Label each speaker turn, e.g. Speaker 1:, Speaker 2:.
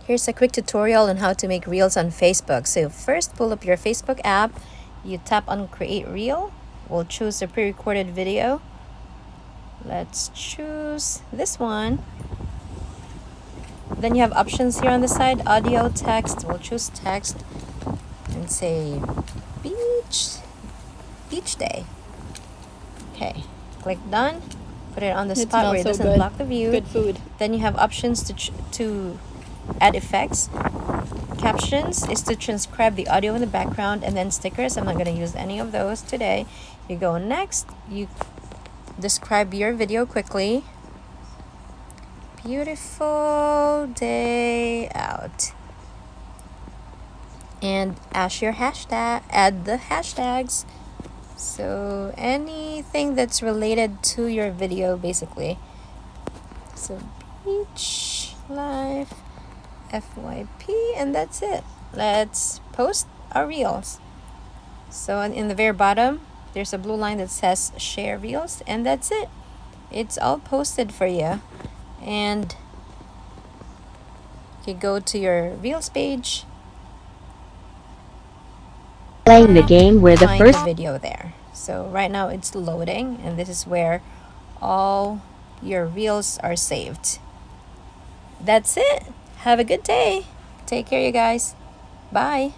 Speaker 1: Here's a quick tutorial on how to make reels on Facebook. So first, pull up your Facebook app. You tap on create reel. We'll choose a pre-recorded video. Let's choose this one. Then you have options here on the side, audio, text. We'll choose text and say beach day. Okay, click done. Put it on the spot where it doesn't block the view.
Speaker 2: Good food.
Speaker 1: Then you have options to add effects. Captions is to transcribe the audio in the background, and then stickers. I'm not going to use any of those today. You go next. You describe your video quickly. Beautiful day out. And add the hashtags. So anything that's related to your video, basically. So beach life FYP, and that's it. Let's post our reels. So in the very bottom, there's a blue line that says share reels, and that's it. It's all posted for you. And you go to your reels page,
Speaker 3: playing the game where the
Speaker 1: find
Speaker 3: first
Speaker 1: the video there. So right now it's loading, and this is where all your reels are saved. That's it. Have a good day. Take care, you guys. Bye.